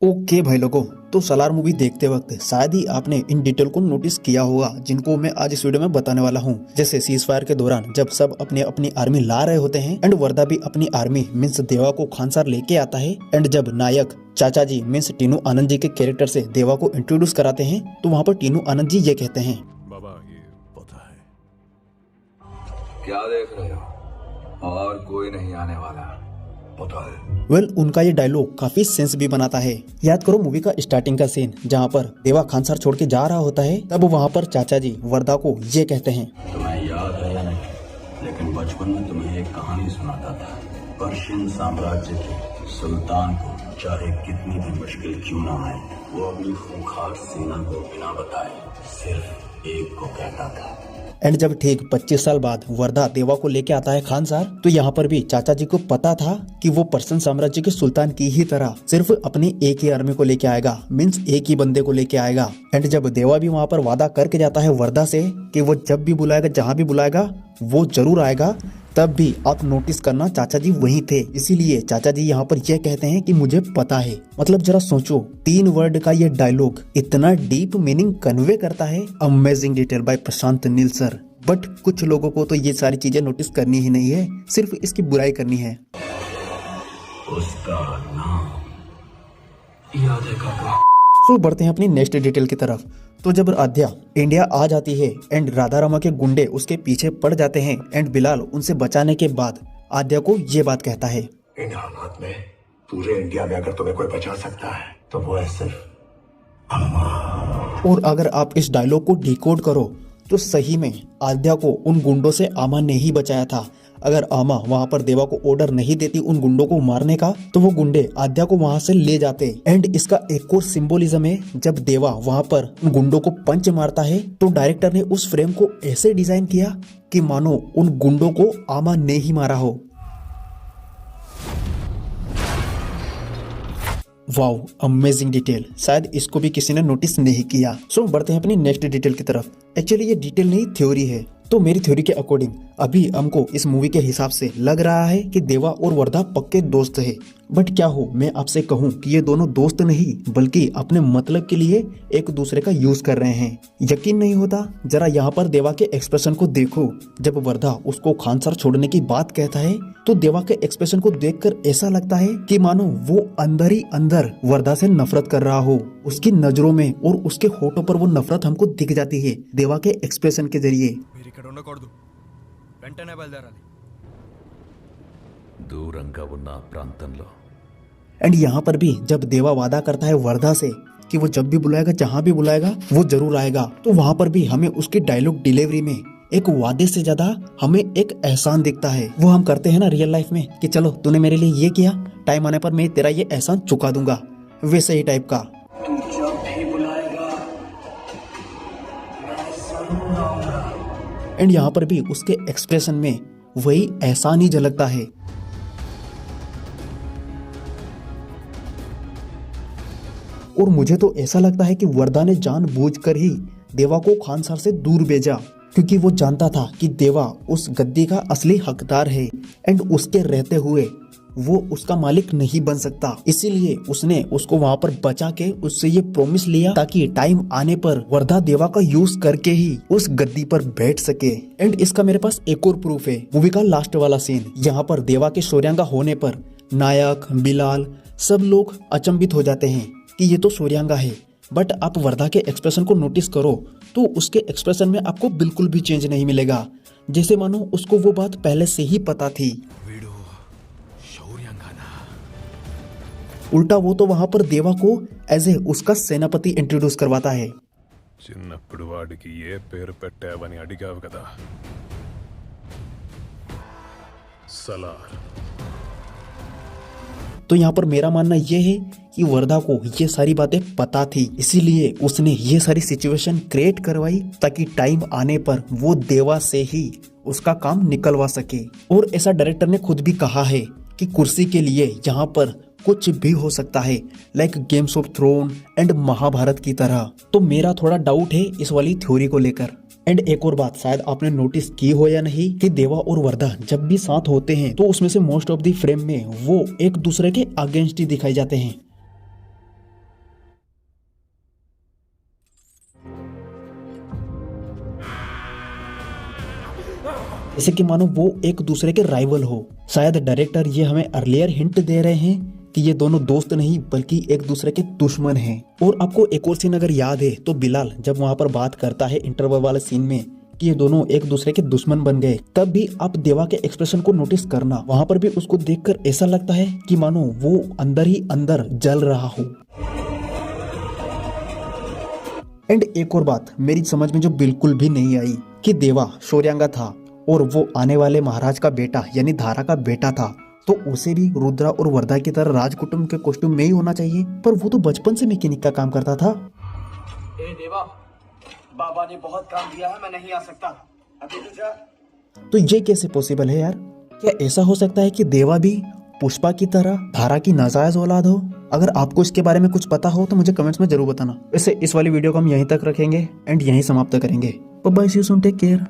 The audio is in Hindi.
ओके भाई लोगों, तो सलार मूवी देखते वक्त शायद ही आपने इन डिटेल को नोटिस किया होगा जिनको मैं आज इस वीडियो में बताने वाला हूँ। जैसे सीज फायर के दौरान जब सब अपने अपनी आर्मी ला रहे होते हैं एंड वर्दा भी अपनी आर्मी मीन्स देवा को खानसार लेके आता है एंड जब नायक चाचा जी मीन्स टीनू आनंद जी के कैरेक्टर से देवा को इंट्रोड्यूस कराते हैं तो वहाँ पर टीनू आनंद जी ये कहते हैं, बाबा ये पता है क्या देख रहे हो, और कोई नहीं आने वाला, पता है। उनका ये डायलॉग काफी सेंस भी बनाता है। याद करो मूवी का स्टार्टिंग का सीन जहाँ पर देवा खानसार छोड़ के जा रहा होता है, तब वहाँ पर चाचा जी वर्दा को ये कहते हैं, तुम्हें याद है या नहीं, लेकिन बचपन में तुम्हें एक कहानी सुनाता था। पर्शियन साम्राज्य के सुल्तान को चाहे कितनी भी मुश्किल क्यों ना आए, वो अपनी खूंखार सेना को बिना बताए सिर्फ एक को कहता था। एंड जब ठीक 25 साल बाद वर्दा देवा को लेके आता है खानसार, तो यहाँ पर भी चाचा जी को पता था कि वो पर्शियन साम्राज्य के सुल्तान की ही तरह सिर्फ अपनी एक ही आर्मी को लेके आएगा, मीन्स एक ही बंदे को लेके आएगा। एंड जब देवा भी वहाँ पर वादा करके जाता है वर्दा से कि वो जब भी बुलाएगा, जहाँ भी बुलाएगा वो जरूर आएगा, तब भी आप नोटिस करना चाचा जी वहीं थे। इसीलिए चाचा जी यहाँ पर यह कहते हैं कि मुझे पता है। मतलब जरा सोचो, 3 वर्ड का ये डायलॉग इतना डीप मीनिंग कन्वे करता है। Amazing detail by Prashant Neel sir. But कुछ लोगों को तो ये सारी चीजें नोटिस करनी ही नहीं है, सिर्फ इसकी बुराई करनी है। उसका नाम याद है काका। सो बढ़ते हैं अपनी नेक्स्ट डिटेल की तरफ। तो जब आद्या इंडिया आ जाती है एंड राधा रमा के गुंडे उसके पीछे पड़ जाते हैं एंड बिलाल उनसे बचाने के बाद आद्या को ये बात कहता है, इन हालात में पूरे इंडिया में अगर तुम्हें कोई बचा सकता है तो वो है सिर्फ अम्मा। और अगर आप इस डायलॉग को डिकोड करो तो सही में आद्या को उन गुंडों से आमा ने ही बचाया था। अगर आमा वहाँ पर देवा को ऑर्डर नहीं देती उन गुंडों को मारने का, तो वो गुंडे आद्या को वहाँ से ले जाते। एंड इसका एक और सिंबोलिज्म है, जब देवा वहाँ पर उन गुंडों को पंच मारता है तो डायरेक्टर ने उस फ्रेम को ऐसे डिजाइन किया कि मानो उन गुंडों को आमा ने ही मारा हो। Wow, amazing detail. शायद इसको भी किसी ने नोटिस नहीं किया। सो बढ़ते हैं अपनी नेक्स्ट डिटेल की तरफ। एक्चुअली ये डिटेल नहीं, थ्योरी है। तो मेरी थ्योरी के अकॉर्डिंग अभी हमको इस मूवी के हिसाब से लग रहा है कि देवा और वर्दा पक्के दोस्त है। बट क्या हो मैं आपसे कहूँ कि ये दोनों दोस्त नहीं बल्कि अपने मतलब के लिए एक दूसरे का यूज कर रहे हैं। यकीन नहीं होता? जरा यहाँ पर देवा के एक्सप्रेशन को देखो। जब वर्दा उसको खानसार छोड़ने की बात कहता है तो देवा के एक्सप्रेशन को देखकर ऐसा लगता है कि मानो वो अंदर ही अंदर वर्दा से नफरत कर रहा हो। उसकी नजरों में और उसके होठों पर वो नफरत हमको दिख जाती है देवा के एक्सप्रेशन के जरिए। దూరంగా ఉన్న ప్రాంతంలో एंड यहाँ पर भी जब देवा वादा करता है वर्दा से कि वो जब भी बुलाएगा, जहाँ भी बुलाएगा वो जरूर आएगा, तो वहाँ पर भी हमें उसकी डायलॉग डिलीवरी में एक वादे से ज्यादा हमें एक एहसान दिखता है। वो हम करते हैं ना रियल लाइफ में कि चलो तूने मेरे लिए ये किया, टाइम आने पर मैं तेरा ये एहसान चुका दूंगा, वैसे ही टाइप का। तू जब भी बुलाएगा मैं जरूर आऊंगा। एंड यहाँ पर भी उसके एक्सप्रेशन में वही एहसान ही झलकता है। और मुझे तो ऐसा लगता है कि वर्दा ने जानबूझकर ही देवा को खानसार से दूर भेजा, क्योंकि वो जानता था कि देवा उस गद्दी का असली हकदार है एंड उसके रहते हुए वो उसका मालिक नहीं बन सकता। इसीलिए उसने उसको वहाँ पर बचा के उससे ये प्रॉमिस लिया ताकि टाइम आने पर वर्दा देवा का यूज करके ही उस गद्दी पर बैठ सके। एंड इसका मेरे पास एक और प्रूफ है, मूवी का लास्ट वाला सीन। यहाँ पर देवा के शौर्यांगा होने पर नायक, बिलाल सब लोग अचंभित हो जाते हैं कि ये तो शौर्यांगा है। बट आप वर्दा के एक्सप्रेशन को नोटिस करो तो उसके एक्सप्रेशन में आपको बिल्कुल भी चेंज नहीं मिलेगा, जैसे मानो उसको वो बात पहले से ही पता थी। उल्टा वो तो वहां पर देवा को एज ए उसका सेनापति इंट्रोड्यूस करवाता है। చిన్నప్పుడు వాడికి ఏ పేరు పెట్టావని అడిగావు కదా, సలార్। तो यहाँ पर मेरा मानना ये है कि वर्दा को ये सारी बातें पता थी, इसीलिए उसने ये सारी सिचुएशन क्रिएट करवाई ताकि टाइम आने पर वो देवा से ही उसका काम निकलवा सके। और ऐसा डायरेक्टर ने खुद भी कहा है कि कुर्सी के लिए यहाँ पर कुछ भी हो सकता है, like games of throne and Mahabharat की तरह। तो मेरा थोड़ा डाउट है इस वाली थ्योरी को लेकर। एंड एक और बात शायद आपने नोटिस की हो या नहीं कि देवा और वर्दा जब भी साथ होते हैं तो उसमें से मोस्ट ऑफ द फ्रेम में वो एक दूसरे के अगेंस्ट ही दिखाई जाते हैं। जैसे कि मानो वो एक दूसरे के राइवल हो। शायद डायरेक्टर ये हमें अर्लियर हिंट दे रहे हैं कि ये दोनों दोस्त नहीं बल्कि एक दूसरे के दुश्मन हैं। और आपको एक और सीन अगर याद है तो बिलाल जब वहां पर बात करता है इंटरवल वाले सीन में कि ये दोनों एक दूसरे के दुश्मन बन गए, तब भी आप देवा के एक्सप्रेशन को नोटिस करना, वहां पर भी उसको देखकर ऐसा लगता है कि मानो वो अंदर ही अंदर जल रहा हो। एंड एक और बात मेरी समझ में जो बिल्कुल भी नहीं आई कि देवा शौर्यांगा था और वो आने वाले महाराज का बेटा यानी धारा का बेटा था, तो उसे भी रुद्रा और वर्धा की तरह राजकुटुंब के कॉस्ट्यूम में ही होना चाहिए, पर वो तो बचपन से मैकेनिक का काम करता था। ए देवा, बाबा ने बहुत काम दिया है, मैं नहीं आ सकता, अभी तो जा। तो ये कैसे पॉसिबल है यार? क्या ऐसा हो सकता है कि देवा भी पुष्पा की तरह धारा की नाजायज औलाद हो? अगर आपको इसके बारे में कुछ पता हो तो मुझे कमेंट्स में जरूर बताना। वैसे इस वाली वीडियो को हम यहीं तक रखेंगे एंड यहीं समाप्त करेंगे। Bye bye, see you soon, take care.